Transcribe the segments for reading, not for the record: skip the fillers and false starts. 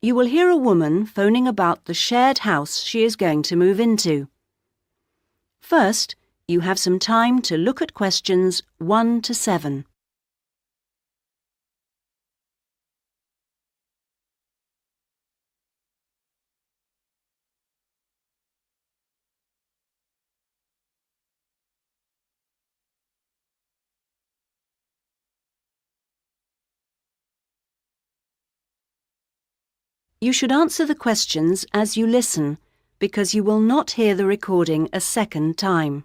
You will hear a woman phoning about the shared house she is going to move into. First, you have some time to look at questions 1 to 7. You should answer the questions as you listen, because you will not hear the recording a second time.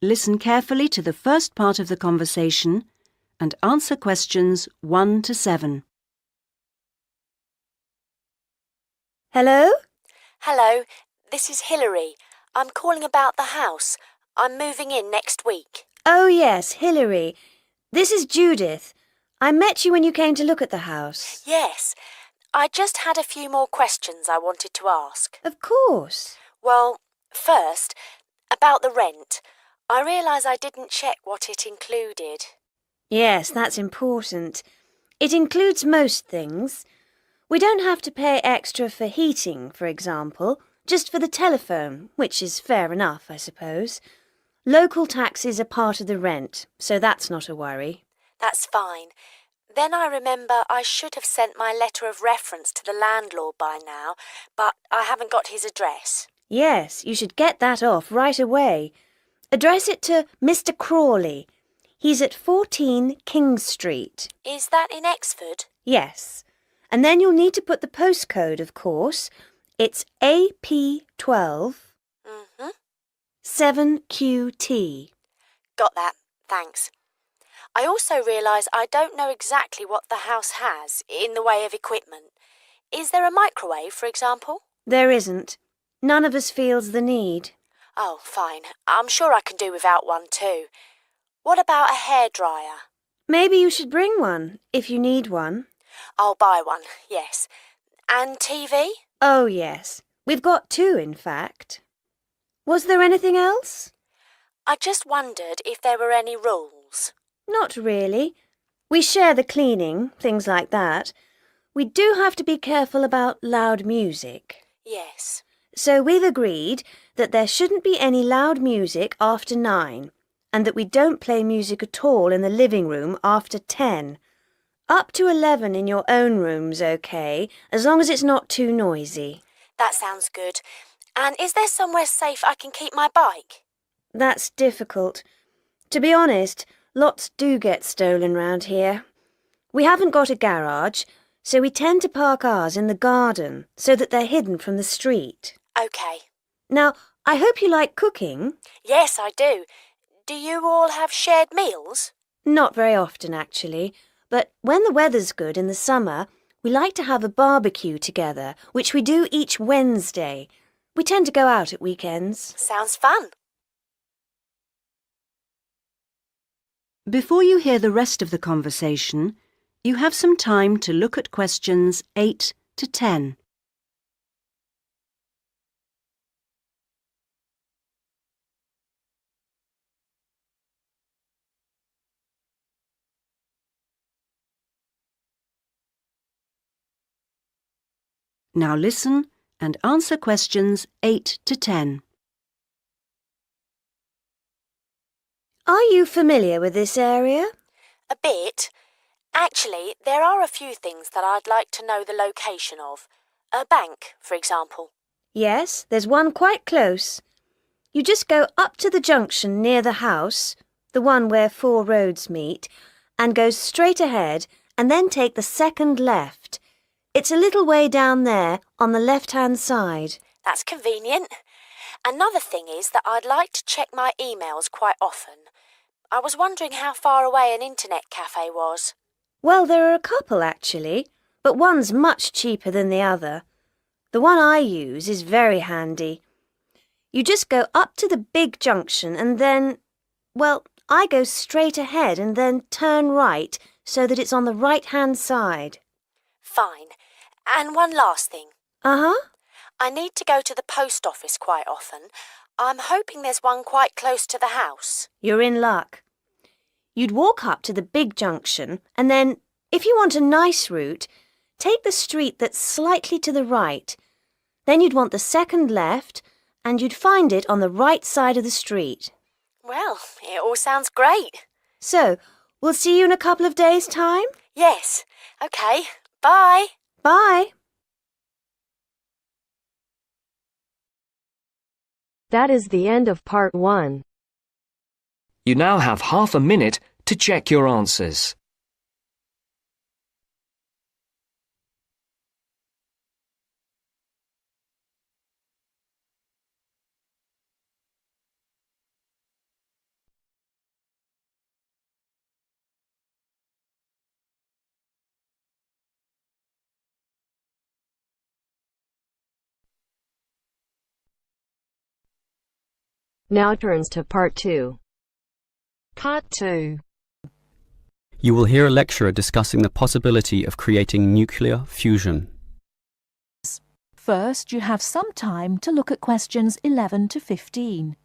Listen carefully to the first part of the conversation and answer questions 1 to 7. Hello? Hello, this is Hilary. I'm calling about the house. I'm moving in next week. Oh, yes, Hilary. This is Judith. I met you when you came to look at the house. Yes, I just had a few more questions I wanted to ask. Of course. Well, first, about the rent. I realise I didn't check what it included. Yes, that's important. It includes most things. We don't have to pay extra for heating, for example, just for the telephone, which is fair enough, I suppose. Local taxes are part of the rent, so that's not a worry. That's fine. Then I remember I should have sent my letter of reference to the landlord by now, but I haven't got his address. Yes, you should get that off right away. Address it to Mr. Crawley. He's at 14 King Street. Is that in Exford? Yes. And then you'll need to put the postcode, of course. It's AP12 7QT. Got that, thanks. I also realise I don't know exactly what the house has in the way of equipment. Is there a microwave, for example? There isn't. None of us feels the need. Oh, fine. I'm sure I can do without one too. What about a hairdryer? Maybe you should bring one, if you need one. I'll buy one, yes. And TV? Oh, yes. We've got 2, in fact. Was there anything else? I just wondered if there were any rules. Not really. We share the cleaning, things like that. We do have to be careful about loud music. Yes. So we've agreed that there shouldn't be any loud music after 9, and that we don't play music at all in the living room after 10. Up to 11 in your own room's okay, as long as it's not too noisy. That sounds good. And is there somewhere safe I can keep my bike? That's difficult. To be honest, lots do get stolen round here. We haven't got a garage, so we tend to park ours in the garden so that they're hidden from the street. OK. Now, I hope you like cooking. Yes, I do. Do you all have shared meals? Not very often, actually. But when the weather's good in the summer, we like to have a barbecue together, which we do each Wednesday. We tend to go out at weekends. Sounds fun. Before you hear the rest of the conversation, you have some time to look at questions 8 to 10. Now listen and answer questions 8 to 10. Are you familiar with this area? A bit. Actually, there are a few things that I'd like to know the location of. A bank, for example. Yes, there's one quite close. You just go up to the junction near the house, the one where 4 roads meet, and go straight ahead and then take the second left. It's a little way down there on the left-hand side. That's convenient. Another thing is that I'd like to check my emails quite often. I was wondering how far away an internet cafe was. Well, there are a couple, actually, but one's much cheaper than the other. The one I use is very handy. You just go up to the big junction and then, well, I go straight ahead and then turn right so that it's on the right-hand side. Fine. And one last thing. Uh-huh. I need to go to the post office quite often. I'm hoping there's one quite close to the house. You're in luck. You'd walk up to the big junction and then, if you want a nice route, take the street that's slightly to the right. Then you'd want the second left, and you'd find it on the right side of the street. Well, it all sounds great. So, we'll see you in a couple of days' time? Yes. OK. Bye. Bye. That is the end of part 1. You now have half a minute to check your answers. Now turns to part 2. Part 2. You will hear a lecturer discussing the possibility of creating nuclear fusion. First, you have some time to look at questions 11 to 15.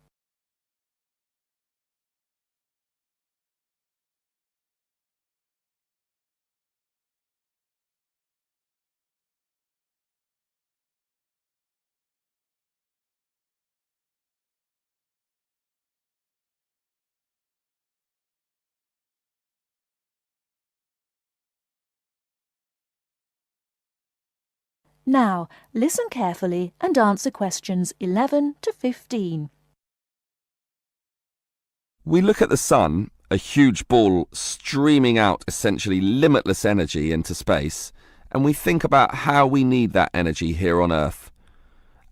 Now, listen carefully and answer questions 11 to 15. We look at the sun, a huge ball streaming out essentially limitless energy into space, and we think about how we need that energy here on Earth.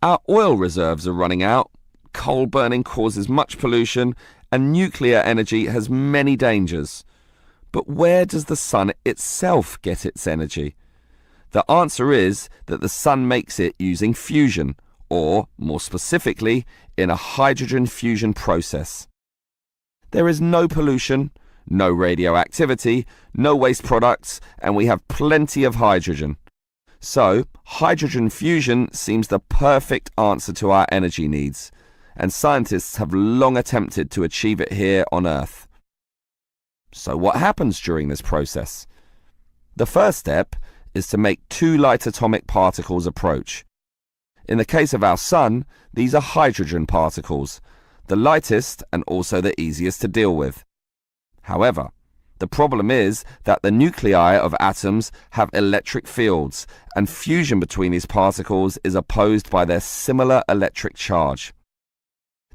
Our oil reserves are running out, coal burning causes much pollution, and nuclear energy has many dangers. But where does the sun itself get its energy? The answer is that the sun makes it using fusion, or, more specifically, in a hydrogen fusion process. There is no pollution, no radioactivity, no waste products, and we have plenty of hydrogen. So, hydrogen fusion seems the perfect answer to our energy needs, and scientists have long attempted to achieve it here on Earth. So what happens during this process? The first step is to make two light atomic particles approach. In the case of our sun, these are hydrogen particles, the lightest and also the easiest to deal with. However, the problem is that the nuclei of atoms have electric fields, and fusion between these particles is opposed by their similar electric charge.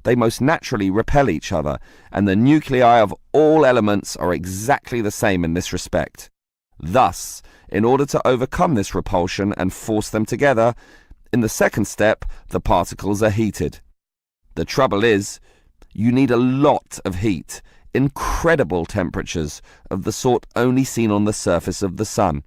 They most naturally repel each other, and the nuclei of all elements are exactly the same in this respect. Thus, in order to overcome this repulsion and force them together, in the second step, the particles are heated. The trouble is, you need a lot of heat, incredible temperatures of the sort only seen on the surface of the sun.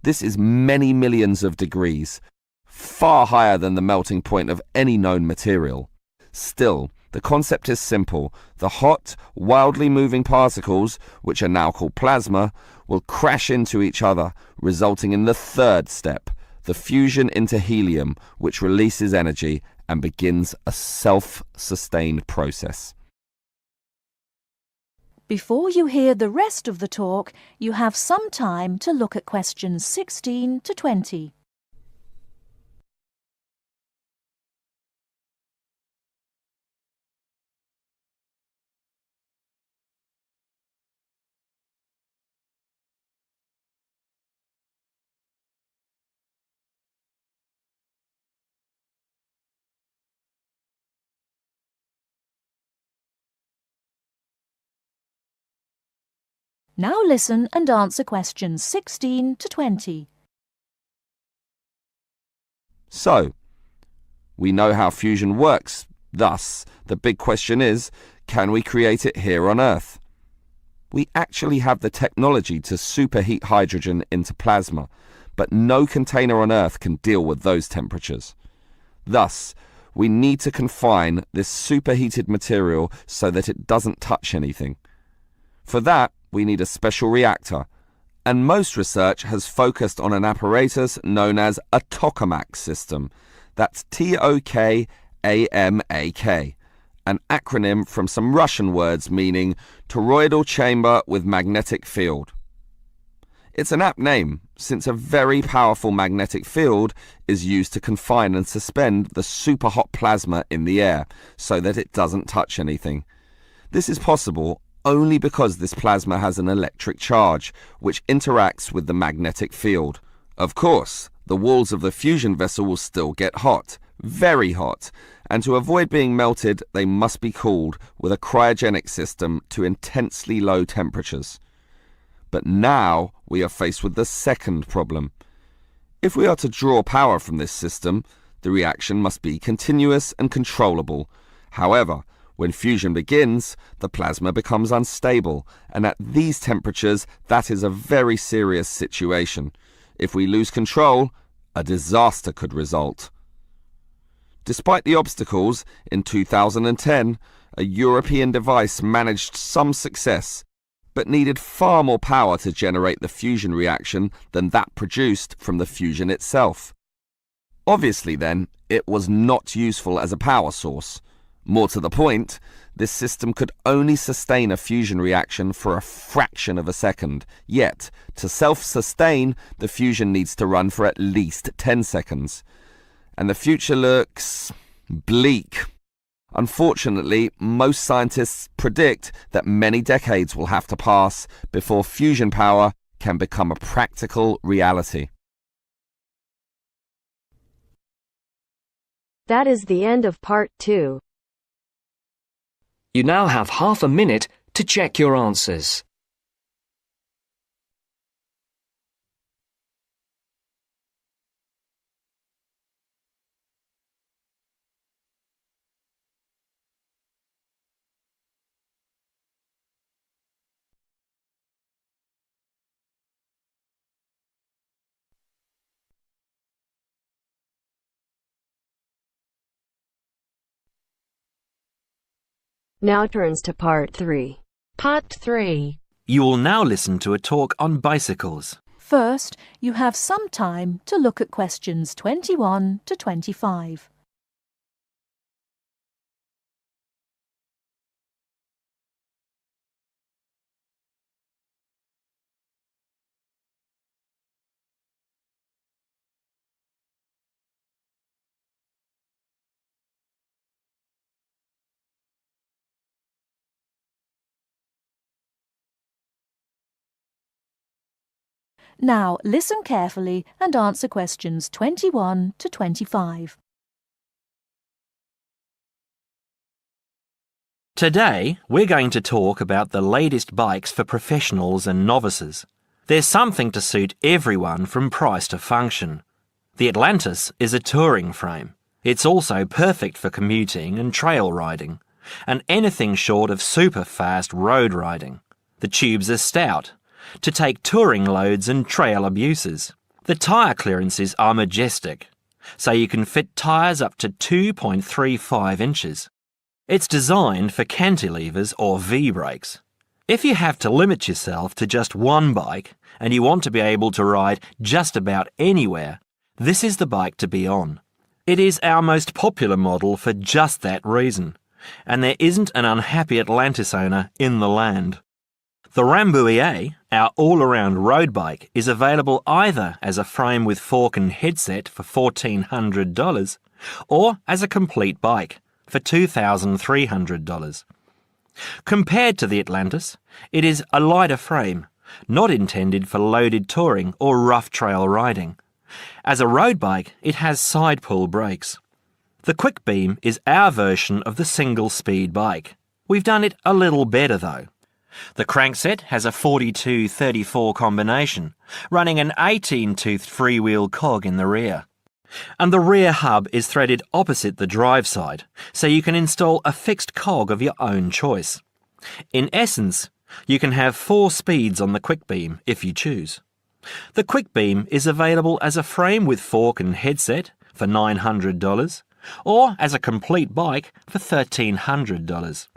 This is many millions of degrees, far higher than the melting point of any known material. Still, the concept is simple. The hot, wildly moving particles, which are now called plasma, will crash into each other, resulting in the third step, the fusion into helium, which releases energy and begins a self-sustained process. Before you hear the rest of the talk, you have some time to look at questions 16 to 20. Now listen and answer questions 16 to 20. So, we know how fusion works. Thus, the big question is, can we create it here on Earth? We actually have the technology to superheat hydrogen into plasma, but no container on Earth can deal with those temperatures. Thus, we need to confine this superheated material so that it doesn't touch anything. For that, we need a special reactor, and most research has focused on an apparatus known as a tokamak system. That's Tokamak, an acronym from some Russian words meaning toroidal chamber with magnetic field. It's an apt name, since a very powerful magnetic field is used to confine and suspend the super hot plasma in the air so that it doesn't touch anything. This is possible only because this plasma has an electric charge, which interacts with the magnetic field. Of course, the walls of the fusion vessel will still get hot, very hot, and to avoid being melted, they must be cooled with a cryogenic system to intensely low temperatures. But now we are faced with the second problem. If we are to draw power from this system, the reaction must be continuous and controllable. However, when fusion begins, the plasma becomes unstable, and at these temperatures, that is a very serious situation. If we lose control, a disaster could result. Despite the obstacles, in 2010, a European device managed some success, but needed far more power to generate the fusion reaction than that produced from the fusion itself. Obviously then, it was not useful as a power source. More to the point, this system could only sustain a fusion reaction for a fraction of a second, yet, to self-sustain, the fusion needs to run for at least 10 seconds. And the future looks bleak. Unfortunately, most scientists predict that many decades will have to pass before fusion power can become a practical reality. That is the end of part 2. You now have half a minute to check your answers. Now turns to part 3. Part 3. You will now listen to a talk on bicycles. First, you have some time to look at questions 21 to 25. Now listen carefully and answer questions 21 to 25. Today, we're going to talk about the latest bikes for professionals and novices. There's something to suit everyone from price to function. The Atlantis is a touring frame. It's also perfect for commuting and trail riding, and anything short of super fast road riding. The tubes are stout, to take touring loads and trail abuses. The tyre clearances are majestic, so you can fit tyres up to 2.35 inches. It's designed for cantilevers or V-brakes. If you have to limit yourself to just one bike and you want to be able to ride just about anywhere, this is the bike to be on. It is our most popular model for just that reason, and there isn't an unhappy Atlantis owner in the land. The Rambouillet, our all-around road bike, is available either as a frame with fork and headset for $1,400 or as a complete bike for $2,300. Compared to the Atlantis, it is a lighter frame, not intended for loaded touring or rough trail riding. As a road bike, it has side pull brakes. The Quick Beam is our version of the single-speed bike. We've done it a little better though. The crankset has a 42-34 combination, running an 18-toothed freewheel cog in the rear. And the rear hub is threaded opposite the drive side, so you can install a fixed cog of your own choice. In essence, you can have 4 speeds on the Quick Beam if you choose. The Quick Beam is available as a frame with fork and headset for $900, or as a complete bike for $1,300.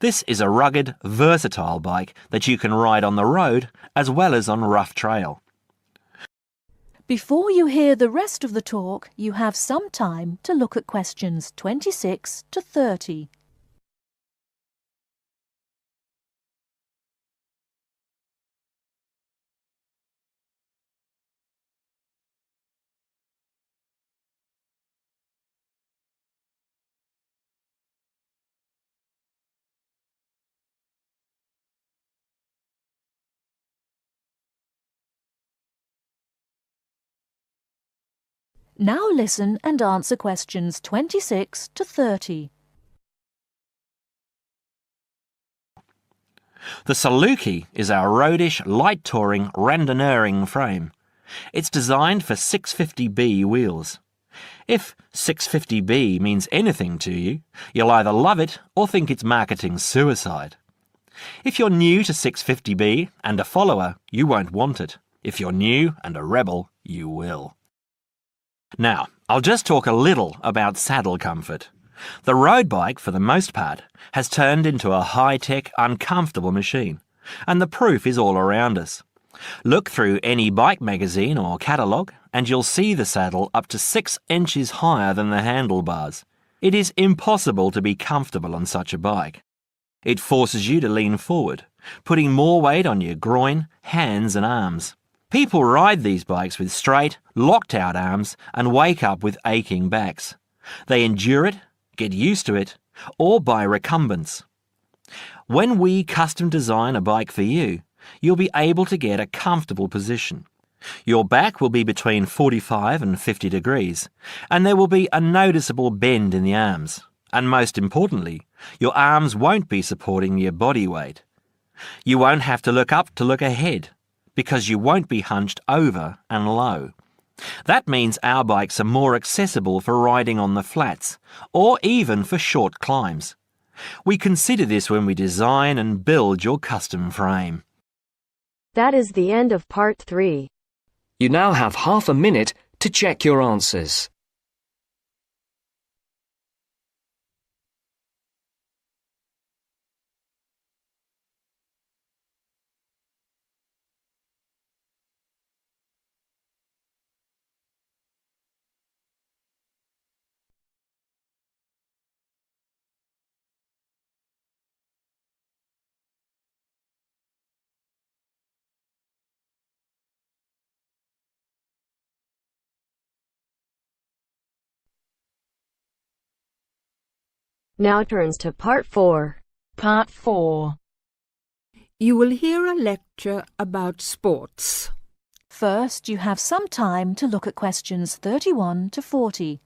This is a rugged, versatile bike that you can ride on the road as well as on rough trail. Before you hear the rest of the talk, you have some time to look at questions 26 to 30. Now listen and answer questions 26 to 30. The Saluki is our roadish, light-touring, randonneuring frame. It's designed for 650B wheels. If 650B means anything to you, you'll either love it or think it's marketing suicide. If you're new to 650B and a follower, you won't want it. If you're new and a rebel, you will. Now, I'll just talk a little about saddle comfort. The road bike, for the most part, has turned into a high-tech, uncomfortable machine, and the proof is all around us. Look through any bike magazine or catalogue and you'll see the saddle up to 6 inches higher than the handlebars. It is impossible to be comfortable on such a bike. It forces you to lean forward, putting more weight on your groin, hands and arms. People ride these bikes with straight, locked-out arms and wake up with aching backs. They endure it, get used to it, or buy recumbents. When we custom design a bike for you, you'll be able to get a comfortable position. Your back will be between 45 and 50 degrees, and there will be a noticeable bend in the arms. And most importantly, your arms won't be supporting your body weight. You won't have to look up to look ahead, because you won't be hunched over and low. That means our bikes are more accessible for riding on the flats, or even for short climbs. We consider this when we design and build your custom frame. That is the end of part 3. You now have half a minute to check your answers. Now turns to part 4. Part 4. You will hear a lecture about sports. First, you have some time to look at questions 31 to 40.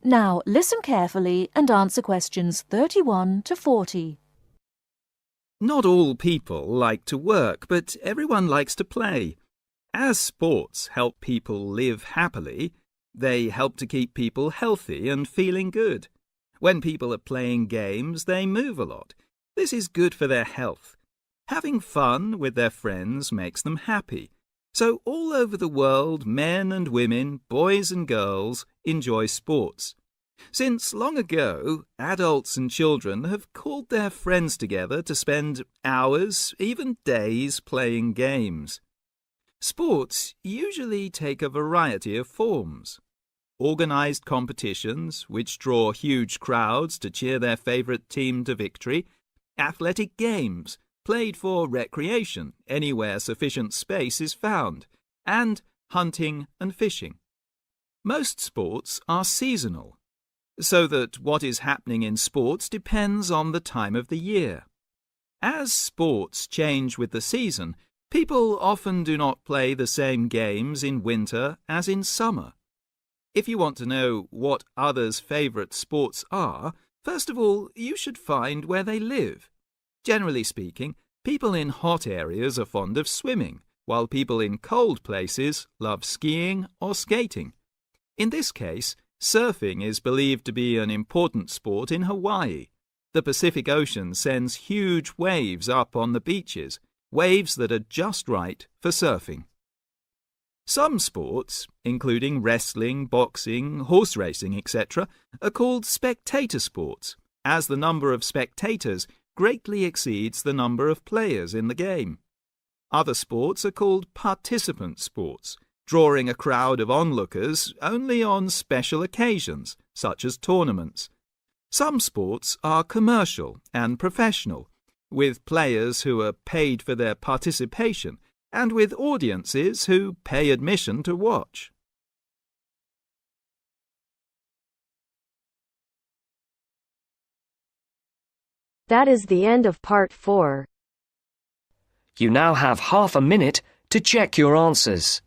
Now listen carefully and answer questions 31 to 40. Not all people like to work, but everyone likes to play. As sports help people live happily, they help to keep people healthy and feeling good. When people are playing games, they move a lot. This is good for their health. Having fun with their friends makes them happy. So all over the world, men and women, boys and girls enjoy sports. Since long ago, adults and children have called their friends together to spend hours, even days, playing games. Sports usually take a variety of forms. Organised competitions, which draw huge crowds to cheer their favourite team to victory, athletic games, played for recreation anywhere sufficient space is found, and hunting and fishing. Most sports are seasonal, so that what is happening in sports depends on the time of the year. As sports change with the season, people often do not play the same games in winter as in summer. If you want to know what others' favourite sports are, first of all, you should find where they live. Generally speaking, people in hot areas are fond of swimming, while people in cold places love skiing or skating. In this case, surfing is believed to be an important sport in Hawaii. The Pacific Ocean sends huge waves up on the beaches, waves that are just right for surfing. Some sports, including wrestling, boxing, horse racing, etc., are called spectator sports, as the number of spectators greatly exceeds the number of players in the game. Other sports are called participant sports, drawing a crowd of onlookers only on special occasions, such as tournaments. Some sports are commercial and professional, with players who are paid for their participation and with audiences who pay admission to watch. That is the end of part 4. You now have half a minute to check your answers.